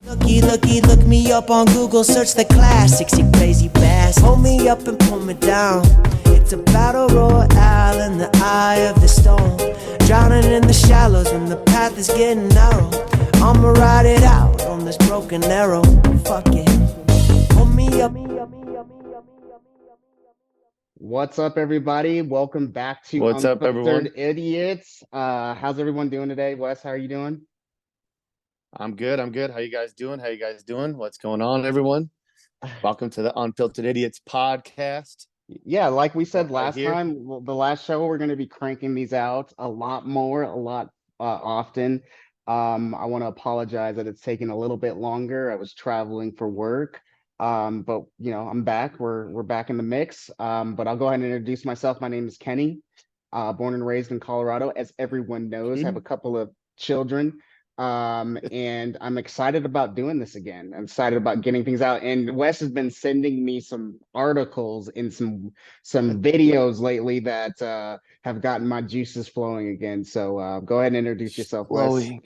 Look me up on Google, search the classics, you crazy bass. Hold me up and pull me down. It's a battle royale in the eye of the storm. Drowning in the shallows when the path is getting narrow. I'ma ride it out on this broken arrow. Fuck it. Hold me up. What's up, everybody? Welcome back to What's up, everyone? Unfiltered Idiots. How's everyone doing today? Wes, how are you doing? I'm good. How you guys doing? What's going on, everyone? Welcome to the Unfiltered Idiots podcast. Yeah, like we said Right last here. time, the last show, we're going to be cranking these out a lot more, often. I want to apologize that it's taking a little bit longer. I was traveling for work. But I'm back. We're back in the mix. But I'll go ahead and introduce myself. My name is Kenny. Born and raised in Colorado, as everyone knows. Have a couple of children. And I'm excited about doing this again. I'm excited about getting things out. And Wes has been sending me some articles and some videos lately that have gotten my juices flowing again. So go ahead and introduce yourself, Wes. Flowing.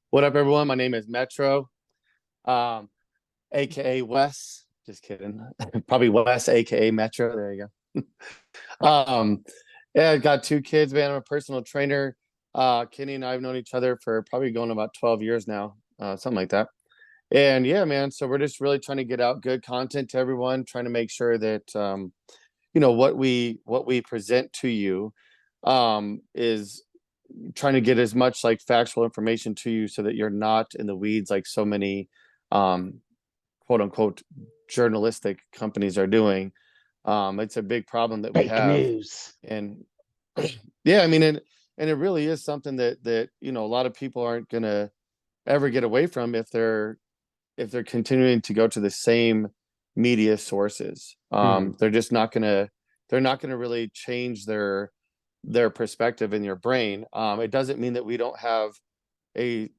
What up, everyone? My name is Metro, aka Wes. Just kidding. Probably Wes, aka Metro. There you go. Yeah, I got two kids, man. I'm a personal trainer. Kenny and I have known each other for probably going about 12 years now, something like that. And yeah, man, so we're just really trying to get out good content to everyone, trying to make sure that what we present to you is trying to get as much like factual information to you so that you're not in the weeds like so many quote unquote journalistic companies are doing. It's a big problem that we Fake have. news. And yeah, I mean, and it really is something that a lot of people aren't gonna ever get away from if they're continuing to go to the same media sources. They're just not gonna really change their perspective in your brain. It doesn't mean that we don't have a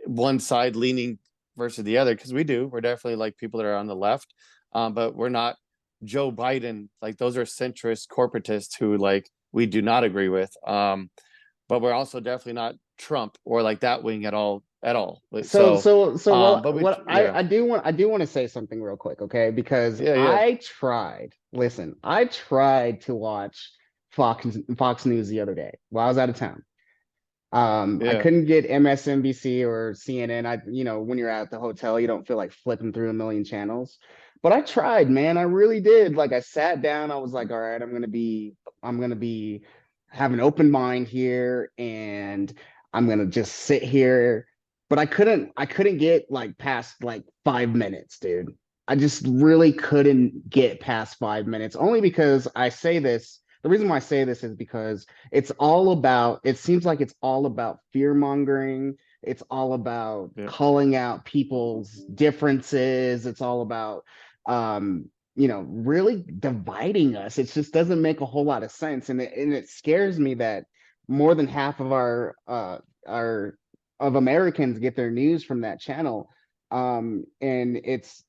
one side leaning versus the other, because we do. We're definitely like people that are on the left, but we're not Joe Biden. Like, those are centrist corporatists who like we do not agree with. But we're also definitely not Trump or like that wing at all. I do want to say something real quick, okay? Because Yeah. I tried to watch Fox News the other day while I was out of town. I couldn't get MSNBC or CNN. When you're at the hotel, you don't feel like flipping through a million channels. But I tried, man. I really did. Like, I sat down, I was like, all right, I'm gonna be have an open mind here, and I'm gonna just sit here. But I couldn't get like past like 5 minutes, dude. I just really couldn't get past 5 minutes, only because I say this. The reason why I say this is because it seems like it's all about fear mongering. It's all about calling out people's differences. It's all about, really dividing us. It just doesn't make a whole lot of sense. And it scares me that more than half of of Americans get their news from that channel. And it's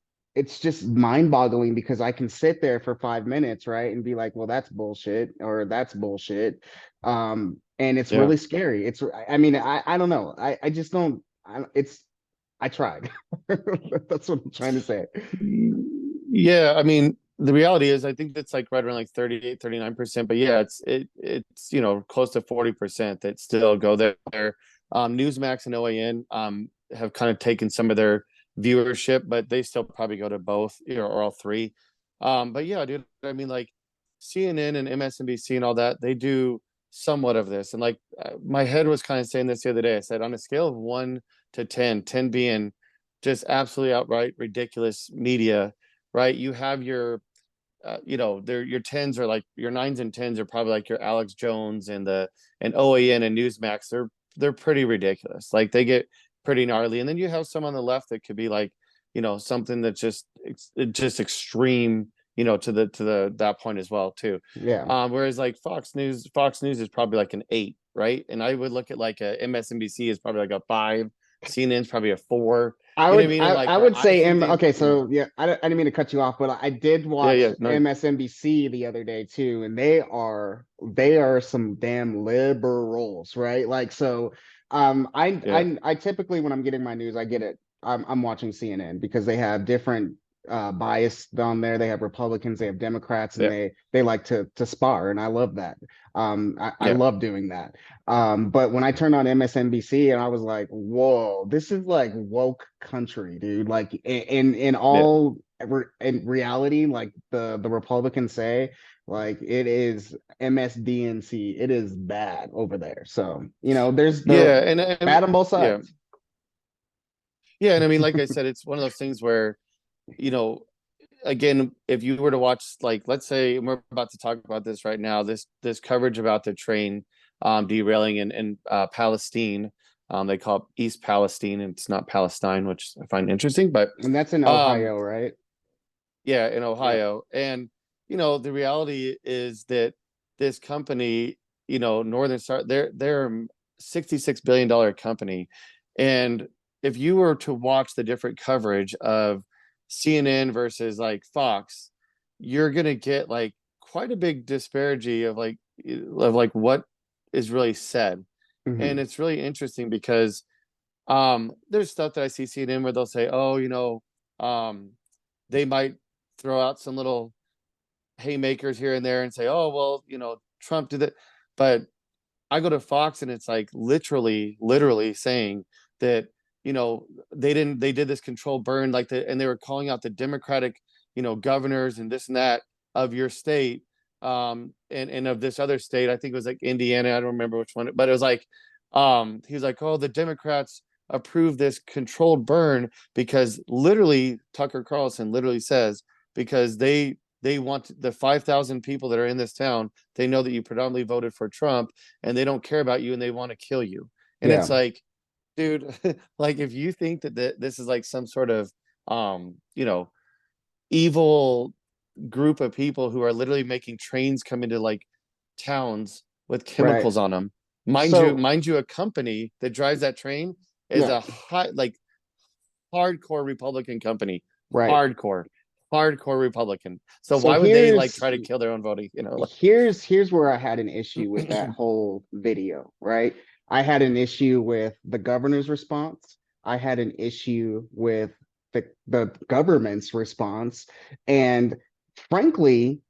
just mind-boggling, because I can sit there for 5 minutes, right, and be like, well, that's bullshit, or that's bullshit. And it's really scary. I don't know. I just don't. I tried. That's what I'm trying to say. Yeah, I mean, the reality is I think that's like right around like 38-39%, but yeah, it's close to 40% that still go there. Newsmax and OAN have kind of taken some of their viewership, but they still probably go to both, or all three. But yeah, dude, I mean, like CNN and MSNBC and all that, they do somewhat of this. And like my head was kind of saying this the other day. I said, on a scale of 1 to 10, 10 being just absolutely outright ridiculous media, right? You have your your tens are like your nines and tens are probably like your Alex Jones and OAN and Newsmax. They're pretty ridiculous. Like, they get pretty gnarly. And then you have some on the left that could be like, something that's just extreme, to that point as well too. Yeah. Whereas like Fox News is probably like an 8, right? And I would look at like a MSNBC is probably like a 5, CNN's probably a 4. I would say okay, so yeah, I didn't mean to cut you off, but I did watch MSNBC the other day too, and they are some damn liberals, right? Like, so Yeah, I typically when I'm getting my news, I get it. I'm watching CNN because they have different bias on there. They have Republicans, they have Democrats, and yeah, they like to spar, and I love that. I yeah, love doing that. But when I turned on MSNBC and I was like, whoa, this is like woke country, dude. Like in yeah. all in reality, like the Republicans say, like it is MSDNC. It is bad over there. So, there's the Yeah, and bad on both yeah, sides. yeah, and I mean, like I said, it's one of those things where, you know, again, if you were to watch, like, let's say, and we're about to talk about this right now, this coverage about the train derailing in Palestine. They call it East Palestine, and it's not Palestine, which I find interesting, but And that's in um, Ohio, right? yeah, in Yep. Ohio. And the reality is that this company, Northern Star, they're a $66 billion company. And if you were to watch the different coverage of CNN versus like Fox, you're gonna get like quite a big disparity of like what is really said. And Hmm. it's really interesting because there's stuff that I see CNN where they'll say, oh, um they might throw out some little haymakers here and there and say, oh, well, Trump did it. But I go to Fox and it's like literally saying that, they did this controlled burn, and they were calling out the Democratic, governors and this and that of your state, and of this other state. I think it was like Indiana. I don't remember which one, but it was like, he was like, oh, the Democrats approved this controlled burn because literally Tucker Carlson literally says because they want the 5,000 people that are in this town. They know that you predominantly voted for Trump and they don't care about you and they want to kill you. And Yeah. it's like, dude, like if you think that this is like some sort of um, you know, evil group of people who are literally making trains come into like towns with Right. chemicals on them. So, Mind you, a company that drives that train is yeah. a hardcore Republican company. Right. Hardcore. Hardcore Republican. So So why would they like here's try to kill their own voting? here's where I had an issue with that whole video, right? I had an issue with the governor's response. I had an issue with the government's response. And frankly,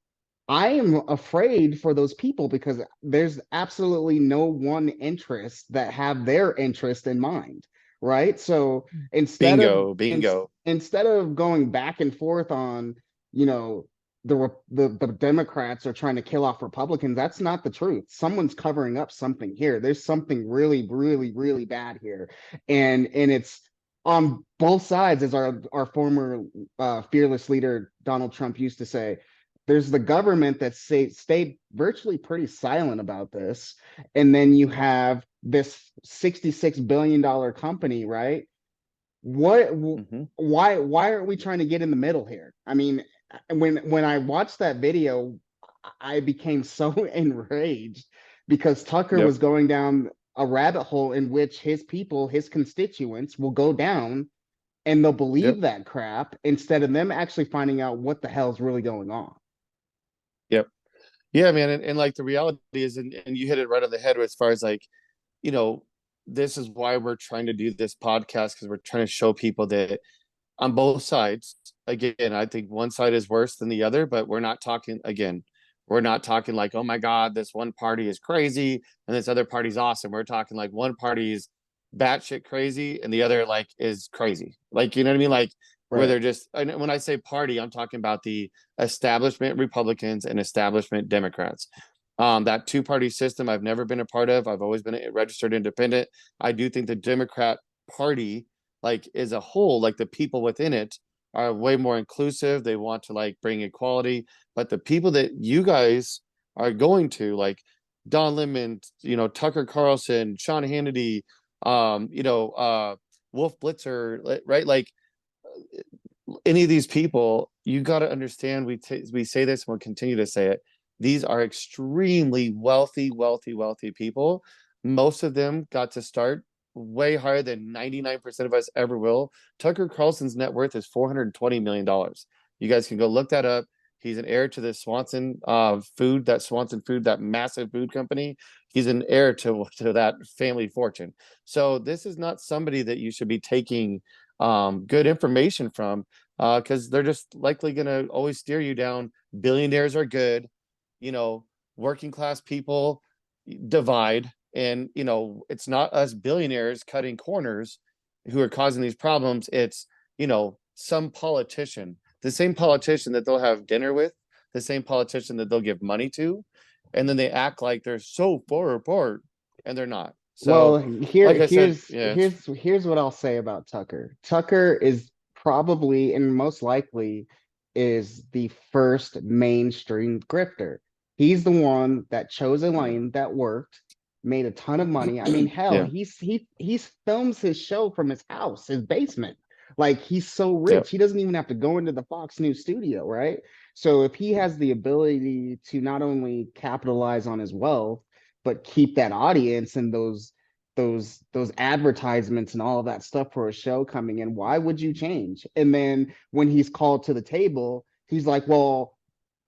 I am afraid for those people because there's absolutely no one interest that have their interest in mind, right? So instead of Bingo, bingo. instead of going back and forth on, you know, the Democrats are trying to kill off Republicans, that's not the truth. Someone's covering up something here. There's something really, really, really bad here, and it's on both sides, as our former fearless leader Donald Trump used to say. There's the government that stayed virtually pretty silent about this, and then you have this $66 billion company, right? What? Mm-hmm. Why aren't we trying to get in the middle here? I mean, when I watched that video, I became so enraged because Tucker Yep. was going down a rabbit hole in which his people, his constituents, will go down and they'll Yep. believe that crap instead of them actually finding out what the hell's really going on. Yep. Yeah, man. And like the reality is, and you hit it right on the head as far as like, you know, this is why we're trying to do this podcast because we're trying to show people that on both sides, again, I think one side is worse than the other, but we're not talking like, oh my God, this one party is crazy and this other party's awesome. We're talking like one party's batshit crazy and the other like is crazy. Like, you know what I mean? Like where Right. they're just, and when I say party, I'm talking about the establishment Republicans and establishment Democrats. That two-party system I've never been a part of. I've always been a registered independent. I do think the Democrat Party, like as a whole, like the people within it are way more inclusive. They want to like bring equality, but the people that you guys are going to, like Don Lemon, Tucker Carlson, Sean Hannity, Wolf Blitzer, right? Like any of these people, you got to understand. We say this, and we'll continue to say it. These are extremely wealthy, wealthy, wealthy people. Most of them got to start way higher than 99% of us ever will. Tucker Carlson's net worth is $420 million. You guys can go look that up. He's an heir to the Swanson Swanson Food, that massive food company. He's an heir to that family fortune. So this is not somebody that you should be taking good information from, because they're just likely going to always steer you down. Billionaires are good, working class people divide, and it's not us billionaires cutting corners who are causing these problems. It's some politician, the same politician that they'll have dinner with, the same politician that they'll give money to, and then they act like they're so far apart, and they're not. So, Well, like I said, yeah, here's what I'll say about Tucker. Tucker is probably and most likely is the first mainstream grifter. He's the one that chose a lane that worked, made a ton of money. I mean, hell, yeah, he films his show from his house, his basement. Like he's so yeah, rich, he doesn't even have to go into the Fox News studio, right? So if he has the ability to not only capitalize on his wealth, but keep that audience and those advertisements and all of that stuff for a show coming in, why would you change? And then when he's called to the table, he's like, well,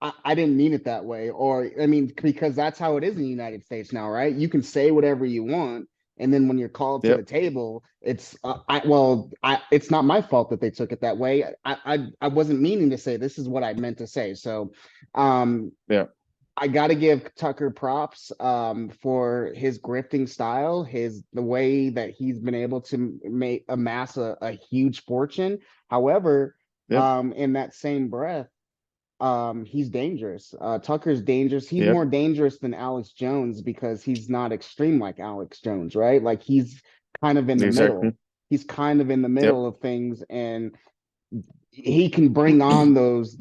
I didn't mean it that way. Or, I mean, because that's how it is in the United States now, right? You can say whatever you want. And then when you're called to yep, the table, it's it's not my fault that they took it that way. I wasn't meaning to say this is what I meant to say. So, yeah, I got to give Tucker props for his grifting style, the way that he's been able to amass a huge fortune. However, yep, in that same breath, he's dangerous. Tucker's dangerous. He's yep, more dangerous than Alex Jones because he's not extreme like Alex Jones, right? Like he's kind of in the exactly, middle. He's kind of in the yep. middle of things, and he can bring on those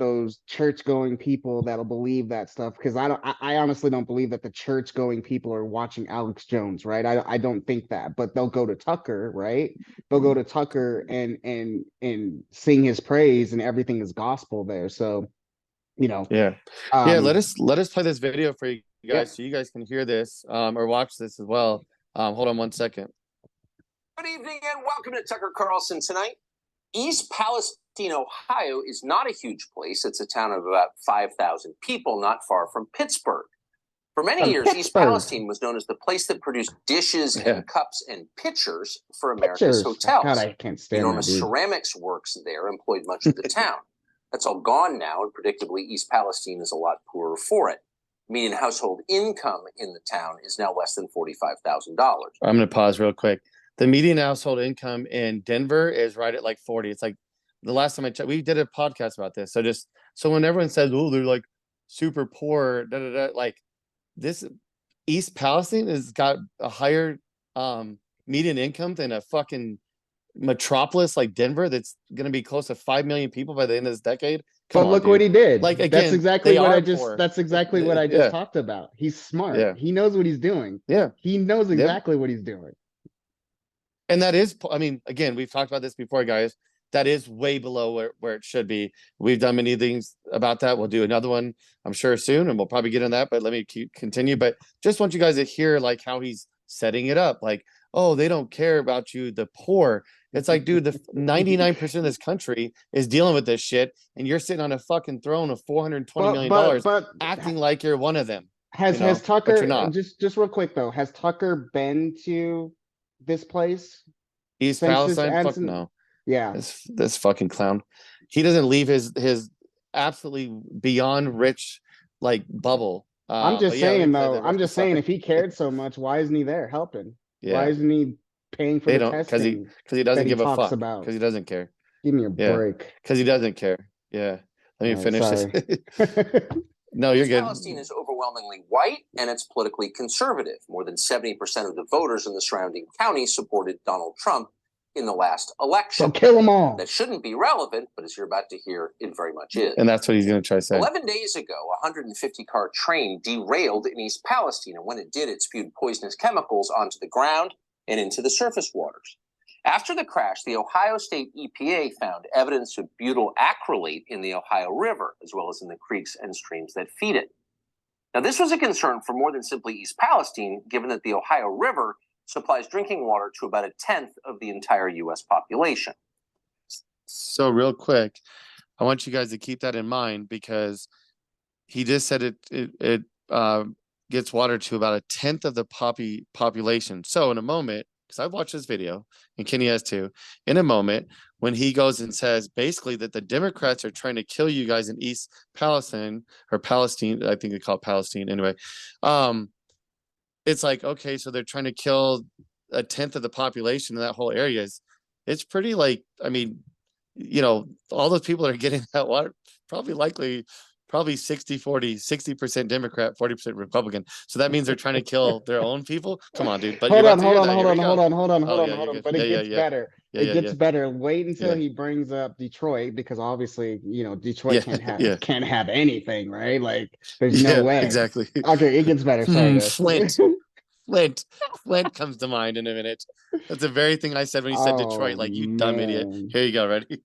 church going people that'll believe that stuff, because I honestly don't believe that the church going people are watching Alex Jones, right? I don't think that, but they'll go to Tucker, right? They'll go to Tucker and sing his praise, and everything is gospel there. So you know Yeah. Yeah, um let us play this video for you yeah. guys so you guys can hear this or watch this as well. Hold on 1 second. Good evening and welcome to Tucker Carlson tonight. East Palestine, Ohio is not a huge place. It's a town of about 5,000 people, not far from Pittsburgh. For many years, East Palestine was known as the place that produced dishes and cups and pitchers for America's hotels. God, I can't stand enormous that, dude. ceramics works there employed much of the town. That's all gone now, and predictably, East Palestine is a lot poorer for it. Median household income in the town is now less than $45,000. I'm going to pause real quick. The median household income in Denver is right at like 40. It's like the last time I checked, we did a podcast about this. So when everyone says, oh, they're like super poor, like this East Palestine has got a higher median income than a fucking metropolis like Denver that's going to be close to 5 million people by the end of this decade. But look what he did. Like, again, that's exactly what I just yeah, talked about. He's smart. Yeah. He knows what he's doing. Yeah. He knows exactly what he's doing. And that is, I mean, again, we've talked about this before, guys. That is way below where it should be. We've done many things about that. We'll do another one, I'm sure, soon, and we'll probably get in that. But let me continue. But just want you guys to hear like how he's setting it up. Like, oh, they don't care about you, the poor. It's like, dude, the 99% of this country is dealing with this shit, and you're sitting on a fucking throne of $420 million, acting like you're one of them. Has Tucker, just real quick though, has Tucker been to this place? East Palestine? Fuck no. Yeah. This fucking clown. He doesn't leave his absolutely beyond rich like bubble. I'm just saying though, if he cared so much, why isn't he there helping? Yeah. Why isn't he paying for the testing? Because he doesn't give a fuck. Because he doesn't care. Give me a break. Because he doesn't care. Yeah. Let me finish this. No, you're good. Palestine is overwhelmingly white and it's politically conservative. More than 70% of the voters in the surrounding counties supported Donald Trump in the last election. So kill them all. That shouldn't be relevant, but as you're about to hear, it very much is. And that's what he's going to try to say. 11 days ago, a 150-car train derailed in East Palestine, and when it did, it spewed poisonous chemicals onto the ground and into the surface waters. After the crash, the Ohio State EPA found evidence of butyl acrylate in the Ohio River, as well as in the creeks and streams that feed it. Now, this was a concern for more than simply East Palestine, given that the Ohio River supplies drinking water to about 1/10 of the entire U.S. population. So real quick, I want you guys to keep that in mind because he just said it gets water to about a tenth of the population. So in a moment, because I've watched this video and Kenny has too, in a moment when he goes and says basically that the Democrats are trying to kill you guys in East Palestine or Palestine, I think they call it Palestine anyway. It's like, okay, so they're trying to kill a tenth of the population in that whole area. It's pretty like, I mean, all those people that are getting that water probably 60% Democrat, 40% Republican. So that means they're trying to kill their own people. Come on, dude. But hold you're on, about to hear hold on, that. hold Here on, we hold go. on, hold on, Oh, hold on, yeah, hold you're on. good. But it gets better. Yeah, It gets yeah. better. Wait until Yeah. he brings up Detroit, because obviously, Detroit Yeah. can't have anything, right? Like, there's no Yeah, way. exactly. Okay, it gets better. Sorry, guys. Flint comes to mind in a minute. That's the very thing I said when he said Detroit. Oh Like, you dumb idiot. man. Here you go. Ready?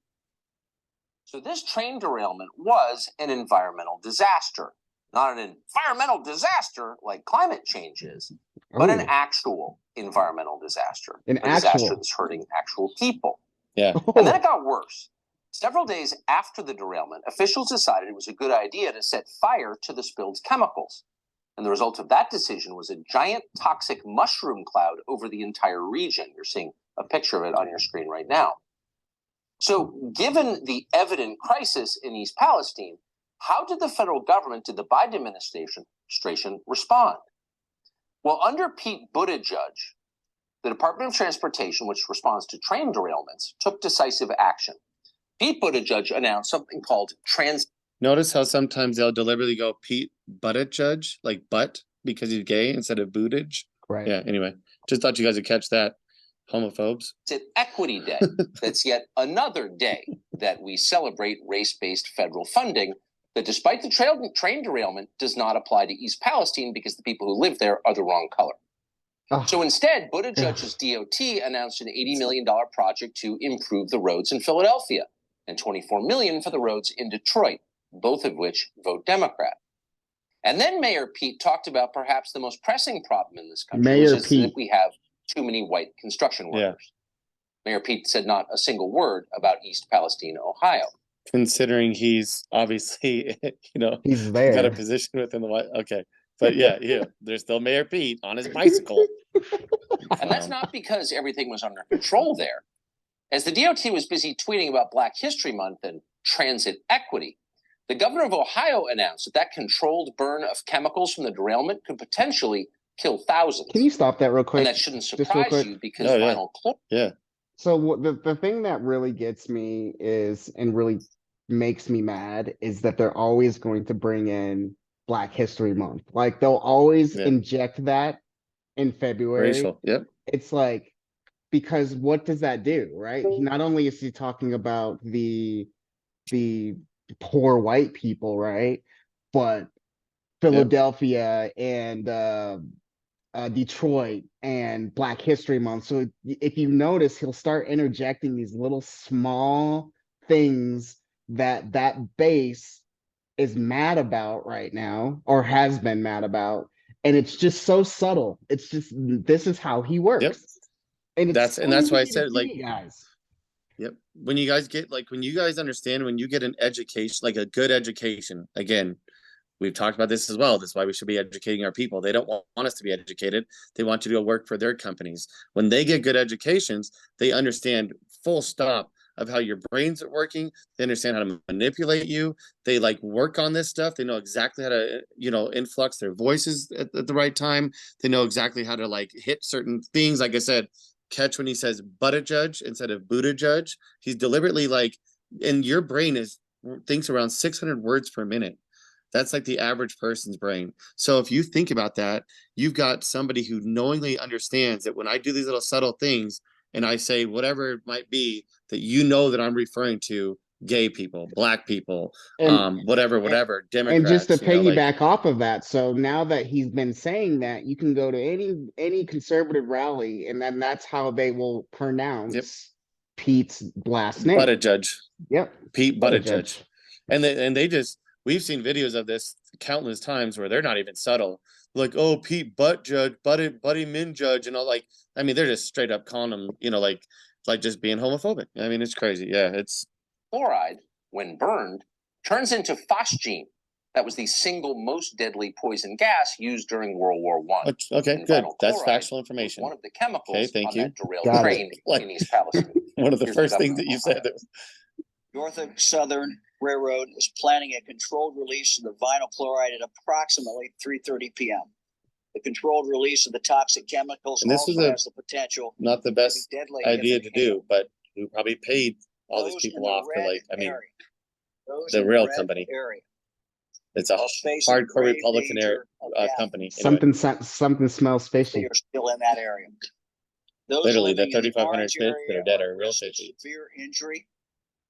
So this train derailment was an environmental disaster. Not an environmental disaster like climate change is, but an Oh, actual environmental disaster. an A disaster actual. that's hurting actual people. Yeah. And then it got worse. Several days after the derailment, officials decided it was a good idea to set fire to the spilled chemicals. And the result of that decision was a giant toxic mushroom cloud over the entire region. You're seeing a picture of it on your screen right now. So, given the evident crisis in East Palestine, how did the federal government, did the Biden administration respond? Well, under Pete Buttigieg, the Department of Transportation, which responds to train derailments, took decisive action. Pete Buttigieg announced something called Notice how sometimes they'll deliberately go Pete Buttigieg, like butt, because he's gay instead of Buttigieg. Right. Yeah, anyway. Just thought you guys would catch that. Homophobes. Equity Day. That's yet another day that we celebrate race-based federal funding that, despite the train derailment, does not apply to East Palestine because the people who live there are the wrong color. So instead, Buttigieg's DOT announced an $80 million project to improve the roads in Philadelphia and $24 million for the roads in Detroit, both of which vote Democrat. And then Mayor Pete talked about perhaps the most pressing problem in this country, which is that we have too many white construction workers. Yeah. Mayor Pete said not a single word about East Palestine, Ohio. Considering he's obviously, he's there. Got a position within the White. Okay. But yeah, there's still Mayor Pete on his bicycle. And that's not because everything was under control there. As the DOT was busy tweeting about Black History Month and transit equity, the governor of Ohio announced that controlled burn of chemicals from the derailment could potentially kill thousands. Can you stop that real quick? And that shouldn't surprise you because vinyl chloride. Yeah. So the thing that really gets me is, and really makes me mad, is that they're always going to bring in Black History Month. Like, they'll always inject that in February. Racial. Yep. It's like, because what does that do, right? Not only is he talking about the poor white people, right? But Philadelphia and Detroit and Black History Month. So if you notice, he'll start interjecting these little small things that base is mad about right now, or has been mad about, and it's just so subtle. It's just, this is how he works. Yep. And it's that's why I said, like, guys. Yep. When you guys understand, when you get an education, like a good education, again, we've talked about this as well. That's why we should be educating our people. They don't want us to be educated. They want you to go work for their companies. When they get good educations, they understand full stop of how your brains are working. They understand how to manipulate you. They work on this stuff. They know exactly how to, influx their voices at the right time. They know exactly how to hit certain things. Like I said, catch when he says Buttigieg instead of Buttigieg. He's deliberately and your brain thinks around 600 words per minute. That's like the average person's brain. So if you think about that, you've got somebody who knowingly understands that when I do these little subtle things and I say whatever it might be, that that I'm referring to gay people, Black people, whatever, Democrats. And just to piggyback off of that, so now that he's been saying that, you can go to any conservative rally, and then that's how they will pronounce Pete's last name. Buttigieg. Yep. Pete Buttigieg. And they just, we've seen videos of this countless times where they're not even subtle. Like, oh, Pete Buttigieg, Buddy Min Judge, and all. They're just straight up calling him, like just being homophobic. I mean, it's crazy. Yeah, it's chloride, when burned, turns into phosgene, That was the single most deadly poison gas used during World War I. Okay, good. That's factual information. One of the chemicals okay, thank on you. that derailed Got train in East Palestine. One of the Here's first the things that you said. Norfolk Southern Railroad is planning a controlled release of the vinyl chloride at approximately 3:30 p.m. The controlled release of the toxic chemicals And this also was has the potential not the best to be deadly idea if to inhaled. do, but we probably paid all Those these in people the off to red like, I mean, area, those the in rail red company. area It's a are facing hardcore grave Republican danger of death company. Anyway, Something smells if they fishy. are still in that area. Those literally, the living in 3,500 orange fish that area are dead are at real risk of fishy.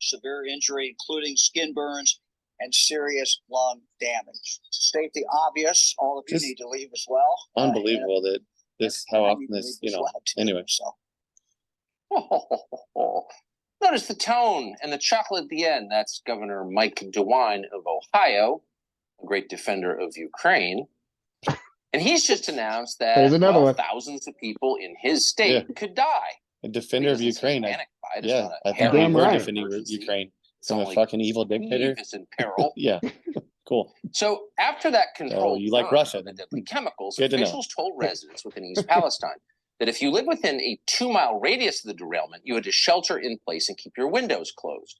severe injury, including skin burns and serious lung damage. To state the obvious, all of you Just need to leave as well. Unbelievable that this, how I often need to this, leave as well, too, anyway. So. Notice the tone and the chocolate at the end. That's Governor Mike DeWine of Ohio, a great defender of Ukraine. And he's just announced that There's another one. thousands of people in his state could die. A defender of Ukraine. I thought we Damn were right. defending Ukraine from a fucking evil dictator. Is in peril. Yeah, cool. So after that controlled you like burn Russia, of the then. deadly chemicals, Good to know. officials told residents within East Palestine that if you live within a 2-mile radius of the derailment, you had to shelter in place and keep your windows closed.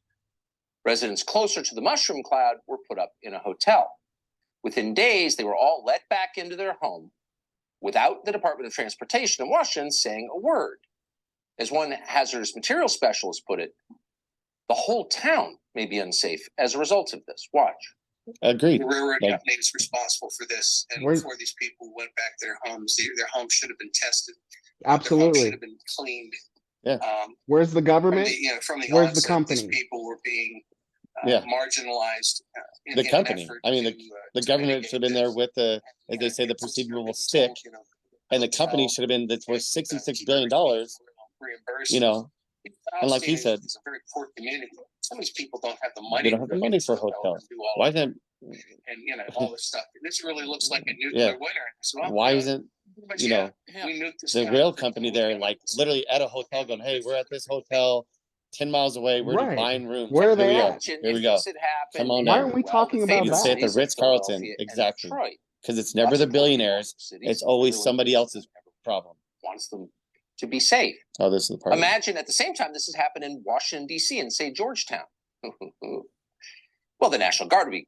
Residents closer to the mushroom cloud were put up in a hotel. Within days, they were all let back into their home without the Department of Transportation in Washington saying a word. As one hazardous material specialist put it, the whole town may be unsafe as a result of this. Watch. Agreed. The railroad company is responsible for this, and before these people went back to their homes, their homes should have been tested. Absolutely. Their homes should have been cleaned. Yeah. Where's the government? From the Where's onset, the company? these people were being The marginalized. In company. an I mean, effort the to government mitigate should have been there this. with the, as they say, the procedural stick, and the company should have been that's worth $66 billion. You know, and like he said, it's a very poor community. Some of these people don't have the money. they don't have the money for a hotel. Why isn't? And all this stuff. This really looks like a nuclear winter. So why isn't the rail company there, like literally at a hotel, going, "Hey, we're at this hotel 10 miles away. We're just buying rooms. Where are they we at? are. Here we go. Come on Why down." aren't we talking about You'd that? say at the Ritz-Carlton, exactly, because it's never the billionaires. It's always somebody else's problem. Wants them to be safe. Oh, this is the part. Imagine at the same time this has happened in Washington, D.C. and say Georgetown. Well, the National Guard would be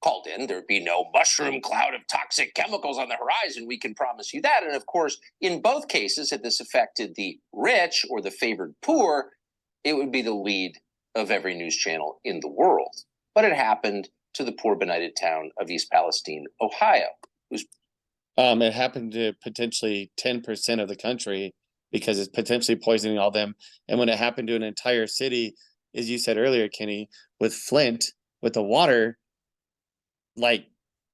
called in. There'd be no mushroom cloud of toxic chemicals on the horizon. We can promise you that. And of course, in both cases, if this affected the rich or the favored poor, it would be the lead of every news channel in the world. But it happened to the poor benighted town of East Palestine, Ohio. It happened to potentially 10% of the country because it's potentially poisoning all them. And when it happened to an entire city, as you said earlier, Kenny, with Flint, with the water, like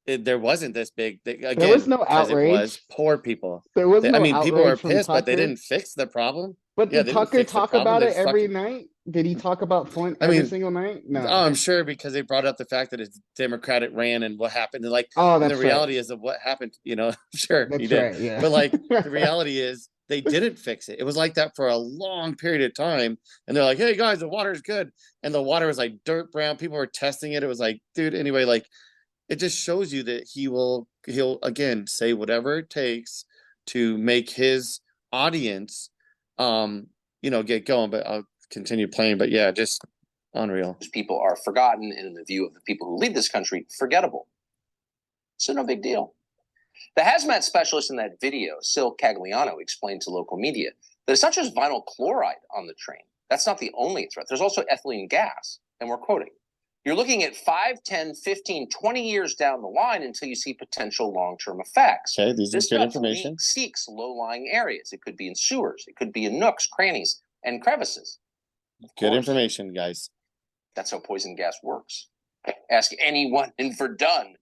there wasn't this big. Again, there was no outrage. It was poor people. There was no outrage. People were pissed, from but they didn't fix the problem. But did Tucker talk about it every night? Did he talk about Flint every single night? No. Oh, I'm sure, because they brought up the fact that it's Democratic ran and what happened. And the reality is of what happened, I'm sure he did. Right, yeah. But the reality is they didn't fix it. It was like that for a long period of time. And they're like, "Hey guys, the water is good." And the water was like dirt brown. People were testing it. It was like, dude, anyway, it just shows you that he'll again say whatever it takes to make his audience get going. But I'll continue playing. But yeah, just unreal. People are forgotten, and in the view of the people who lead this country, forgettable. So no big deal. The hazmat specialist in that video, Sil Cagliano, explained to local media that it's not just vinyl chloride on the train. That's not the only threat. There's also ethylene gas. And we're quoting, "You're looking at 5, 10, 15, 20 years down the line until you see potential long-term effects." Okay, these are good information. This seeks low-lying areas. It could be in sewers. It could be in nooks, crannies, and crevices. Good information, guys. That's how poison gas works. Ask anyone in Verdun.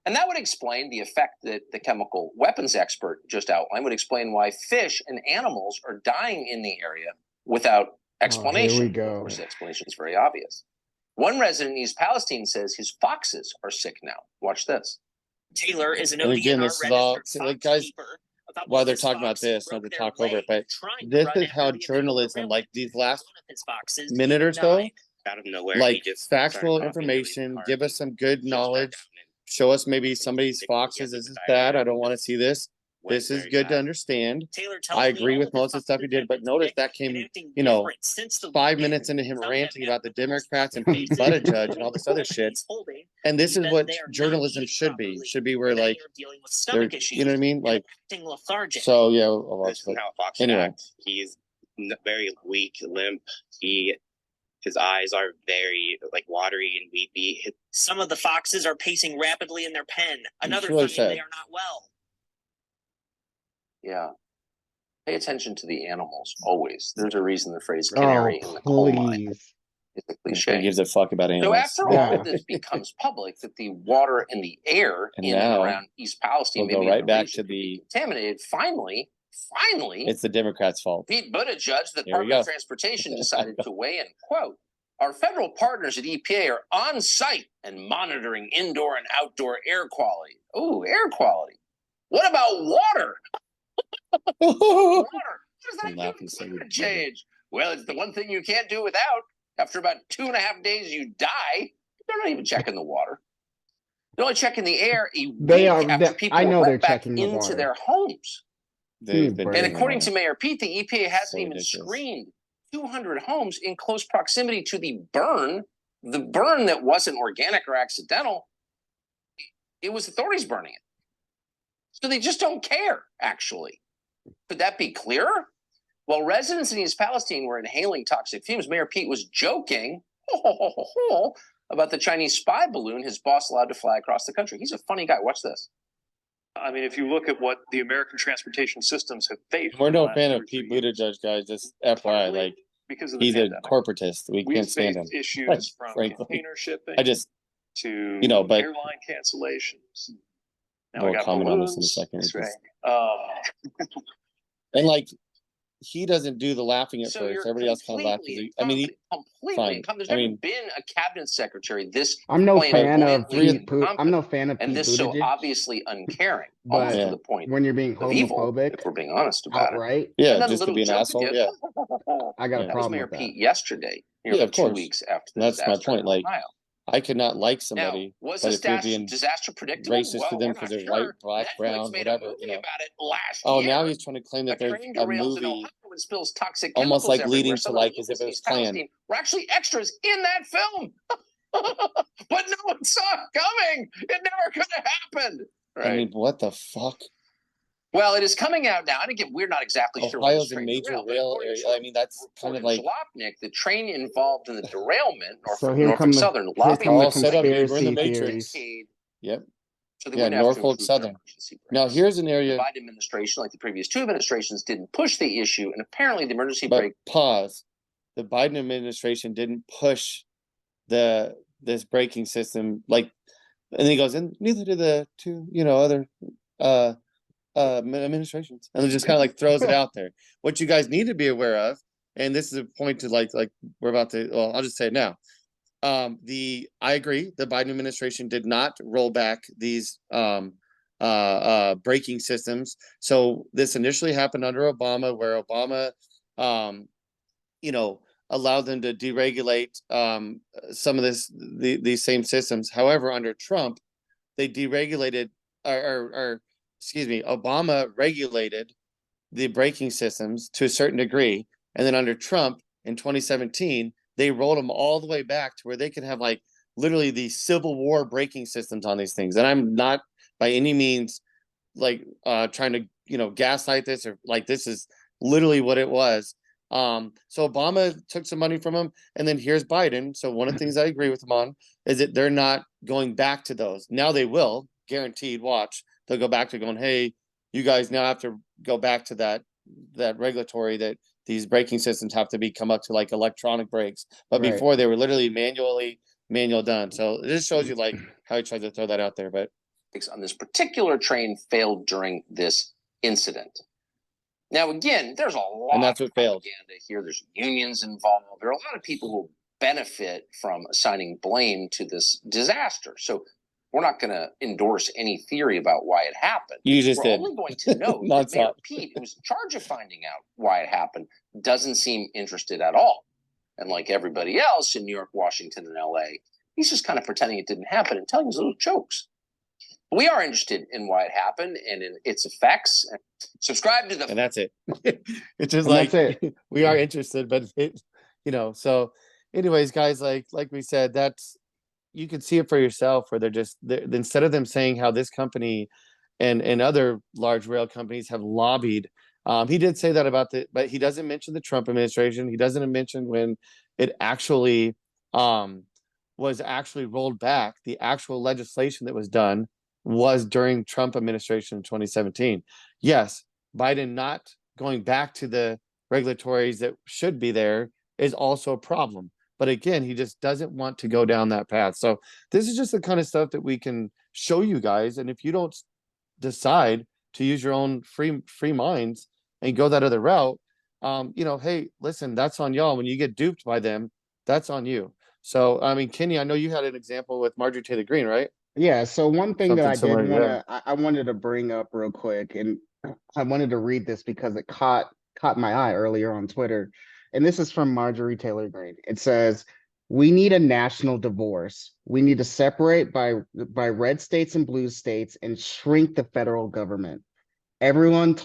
And that would explain the effect that the chemical weapons expert just outlined, would explain why fish and animals are dying in the area without explanation. Here we go. Of course, the explanation is very obvious. One resident in East Palestine says his foxes are sick now. Watch this. Taylor is an and again, this is all, guys, while they're talking about this, not to talk over it, but this is how journalism, these last minute or so, out of nowhere, factual information, give us some good knowledge, show us maybe somebody's foxes. This is bad. I don't want to see this. This is good to understand. I agree with most of the stuff he did, but notice that came, 5 minutes into him ranting about the Democrats and Pete Buttigieg and all this other shit. And this is what journalism should be. Should be where, like, you know what I mean? Like, so yeah. Anyway, he's very weak, limp. His eyes are very watery and weepy. Some of the foxes are pacing rapidly in their pen. Another really finding they are not well. Yeah. Pay attention to the animals, always. There's a reason the phrase canary in the coal mine is a cliche. Who gives a fuck about animals? So after all of this becomes public, that the water and the air in and around East Palestine we'll go right back to the contaminated, finally, it's the Democrats' fault. Pete Buttigieg, the Department of Transportation, decided to weigh in, quote, "Our federal partners at EPA are on site and monitoring indoor and outdoor air quality." Oh, air quality. What about water? Water. What does that do with climate change? Well, it's the one thing you can't do without. After about 2.5 days, you die. They're not even checking the water. They're only checking the air a week after people went back into their homes. And according to Mayor Pete, the EPA hasn't even screened 200 homes in close proximity to the burn that wasn't organic or accidental. It was authorities burning it. So they just don't care, actually. Could that be clearer? While residents in East Palestine were inhaling toxic fumes, Mayor Pete was joking about the Chinese spy balloon his boss allowed to fly across the country. He's a funny guy. Watch this. I mean, if you look at what the American transportation systems have faced. We're no fan of Pete Buttigieg, guys. Just FYI, like, because he's a corporatist. We can't stand him. Issues from container shipping to but airline cancellations. Now we'll comment on this in a second. And like, he doesn't do the laughing at first. Everybody else kind of laughs. I mean, fine. There's never been a cabinet secretary this. I'm no fan of Pete. I'm no fan of Pete. And this so obviously uncaring, almost to the point when you're being homophobic, if we're being honest about it, right? Yeah, just to be an asshole. Yeah, I got a problem Mayor with that. Pete yesterday. Yeah, of course. 2 weeks after the that's my point. Like, I could not like somebody, now, was but if you're being disaster predictable? racist to them because they're white, black, brown, whatever, about it last year. Now he's trying to claim that there's a movie spills toxic almost like leading to like as if it was planned. We're actually extras in that film, but no one saw it coming. It never could have happened. Right? I mean, what the fuck? Well, it is coming out now. And again, we're not exactly sure. Ohio's a major rail area. I mean, that's kind of like the train involved in the derailment, Norfolk Southern, lobbied all set up. We're in the Matrix. Yep. So Norfolk Southern. Now, here's an area. The Biden administration, like the previous two administrations, didn't push the issue, and apparently the emergency brake. Pause. The Biden administration didn't push this braking system, like, and then he goes, and neither did the two, other administrations, and it just kind of like throws it out there. What you guys need to be aware of, and this is a point to like we're about to. Well, I'll just say it now. I agree. The Biden administration did not roll back these braking systems. So this initially happened under Obama, where Obama, allowed them to deregulate some of these same systems. However, under Trump, they deregulated Obama regulated the braking systems to a certain degree, and then under Trump in 2017. They rolled them all the way back to where they could have like literally the Civil War braking systems on these things. And I'm not by any means like trying to gaslight this, or like this is literally what it was. So Obama took some money from him, and then here's Biden. So one of the things I agree with him on is that they're not going back to those. Now they will, guaranteed. Watch, they'll go back to going, hey, you guys now have to go back to that regulatory that these braking systems have to come up to like electronic brakes, but before they were literally manual done. So this shows you like how he tried to throw that out there. But on this particular train failed during this incident. Now again, there's a lot and that's what of propaganda here. There's unions involved. There are a lot of people who benefit from assigning blame to this disaster. So we're not going to endorse any theory about why it happened. You just We're did. only going to know that Mayor Pete, who's in charge of finding out why it happened, doesn't seem interested at all. And like everybody else in New York, Washington, and LA, he's just kind of pretending it didn't happen and telling his little jokes. We are interested in why it happened and in its effects. Subscribe to the. And that's it. It's just And like that's it. we are interested, but so anyways, guys, like we said, that's you can see it for yourself where instead of them saying how this company and other large rail companies have lobbied. He did say that but he doesn't mention the Trump administration. He doesn't mention when it actually was actually rolled back. The actual legislation that was done was during Trump administration in 2017. Yes, Biden not going back to the regulatories that should be there is also a problem. But again, he just doesn't want to go down that path. So this is just the kind of stuff that we can show you guys. And if you don't decide to use your own free minds and go that other route, hey, listen, that's on y'all. When you get duped by them, that's on you. So, I mean, Kenny, I know you had an example with Marjorie Taylor Greene, right? Yeah. So one thing that Something I did similar, want to, I wanted to bring up real quick, and I wanted to read this because it caught my eye earlier on Twitter. And this is from Marjorie Taylor Greene. It says, "We need a national divorce. We need to separate by red states and blue states and shrink the federal government. Everyone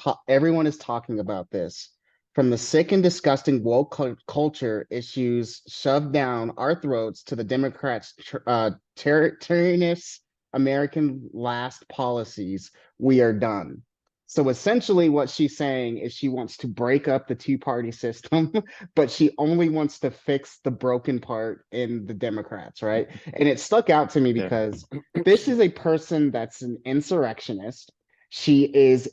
is talking about this. From the sick and disgusting woke culture issues shoved down our throats to the Democrats' tyrannous American last policies, we are done." So essentially, what she's saying is she wants to break up the two-party system, but she only wants to fix the broken part in the Democrats, right? And it stuck out to me because this is a person that's an insurrectionist. She is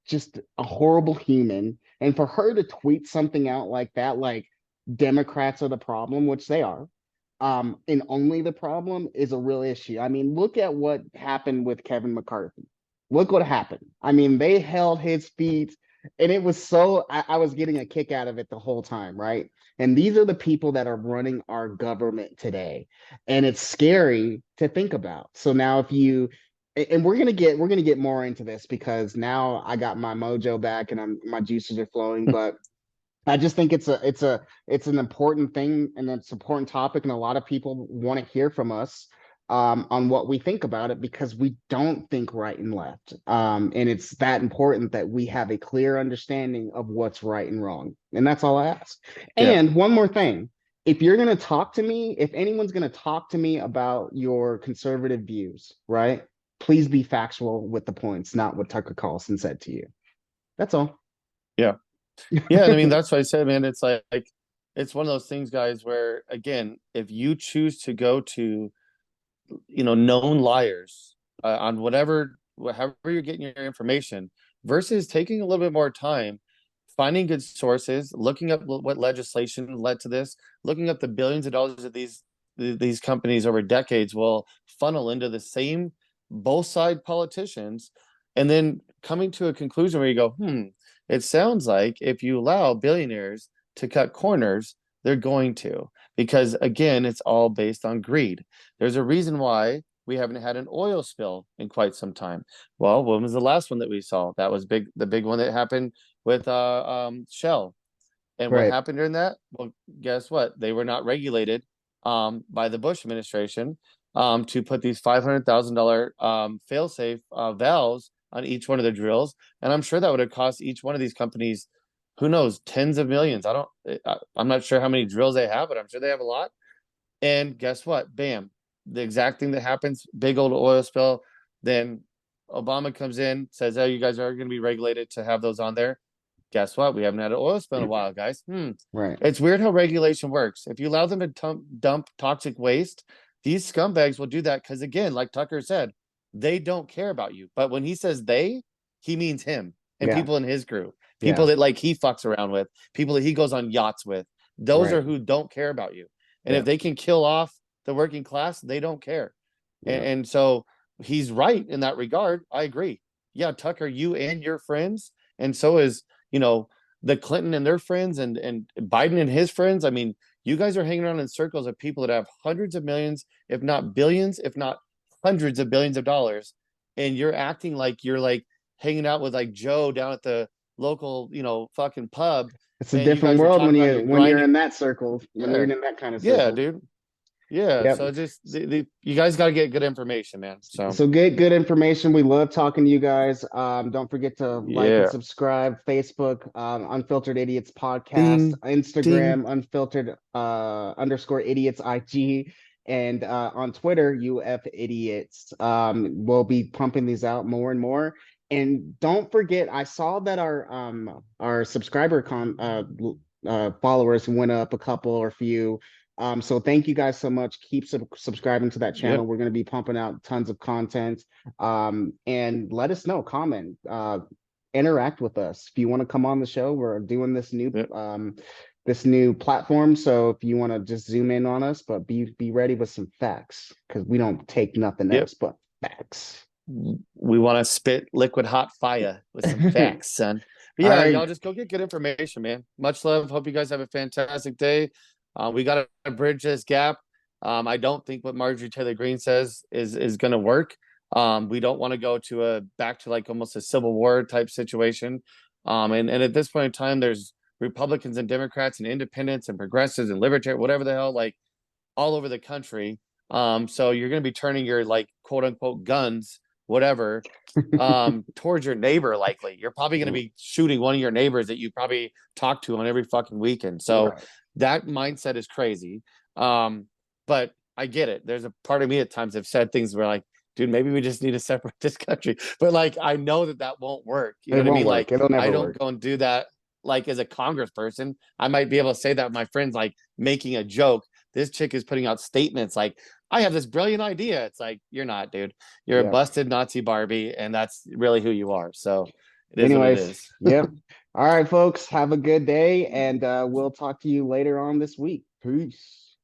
just a horrible human. And for her to tweet something out like that, like Democrats are the problem, which they are, and only the problem is a real issue. I mean, look at what happened with Kevin McCarthy. Look what happened. I mean, they held his feet, and it was I was getting a kick out of it the whole time, right? And these are the people that are running our government today. And it's scary to think about. So now and we're gonna get more into this because now I got my mojo back and my juices are flowing. But I just think it's an important thing and it's an important topic, and a lot of people want to hear from us on what we think about it because we don't think right and left. And it's that important that we have a clear understanding of what's right and wrong. And that's all I ask. Yeah. And one more thing. If you're going to talk to me, if anyone's going to talk to me about your conservative views, right? Please be factual with the points, not what Tucker Carlson said to you. That's all. Yeah. Yeah. I mean, that's what I said, man. It's like it's one of those things, guys, where again, if you choose to go to, known liars on however you're getting your information versus taking a little bit more time, finding good sources, looking up what legislation led to this, looking up the billions of dollars that these companies over decades will funnel into the same both side politicians, and then coming to a conclusion where you go, it sounds like if you allow billionaires to cut corners, they're going to, because again, it's all based on greed. There's a reason why we haven't had an oil spill in quite some time. Well, when was the last one that we saw? That was the big one that happened with Shell. And what happened during that? Well, guess what? They were not regulated by the Bush administration to put these $500,000 fail-safe valves on each one of the drills. And I'm sure that would have cost each one of these companies, who knows, tens of millions. I'm not sure how many drills they have, but I'm sure they have a lot. And guess what? Bam. The exact thing that happens, big old oil spill. Then Obama comes in, says, oh, you guys are going to be regulated to have those on there. Guess what? We haven't had an oil spill in a while, guys. Right. It's weird how regulation works. If you allow them to dump toxic waste, these scumbags will do that because, again, like Tucker said, they don't care about you. But when he says they, he means him and people in his group, people that like he fucks around with, people that he goes on yachts with. Those are who don't care about you. And if they can kill off the working class, they don't care. And so he's right in that regard. I agree. Yeah, Tucker, you and your friends, and so is, the Clinton and their friends and Biden and his friends. I mean, you guys are hanging around in circles of people that have hundreds of millions, if not billions, if not hundreds of billions of dollars. And you're acting like you're like hanging out with like Joe down at the local, fucking pub. It's a different world when you're in that circle, when you're in that kind of circle. Yeah, dude. Yeah. Yep. So just you guys got to get good information, man. So get good information. We love talking to you guys. Don't forget to like and subscribe. Facebook, Unfiltered Idiots Podcast, Instagram, Unfiltered _ Idiots IG, and on Twitter, UF Idiots. We'll be pumping these out more and more. And don't forget, I saw that our subscriber followers went up a couple or few. So thank you guys so much. Keep subscribing to that channel. We're going to be pumping out tons of content. And let us know, comment, interact with us. If you want to come on the show, we're doing this new platform. So if you want to just zoom in on us, but be ready with some facts, because we don't take nothing else but facts. We want to spit liquid hot fire with some facts, son. But yeah, y'all just go get good information, man. Much love. Hope you guys have a fantastic day. We got to bridge this gap. I don't think what Marjorie Taylor Greene says is going to work. We don't want to go back to like almost a Civil War type situation. And at this point in time, there's Republicans and Democrats and independents and progressives and libertarians, whatever the hell, like all over the country. So you're going to be turning your like quote unquote guns, whatever, towards your neighbor. Likely, you're probably going to be shooting one of your neighbors that you probably talk to on every fucking weekend. So. Right. That mindset is crazy. But I get it. There's a part of me at times have said things where like, dude, maybe we just need to separate this country. But like, I know that won't work. You know what I mean? Like, I don't go and do that. Like as a congressperson, I might be able to say that with my friends, like making a joke. This chick is putting out statements like, I have this brilliant idea. It's like, you're not, dude. You're a busted Nazi Barbie, and that's really who you are. So it is what it is. Yep. All right, folks, have a good day, and we'll talk to you later on this week. Peace.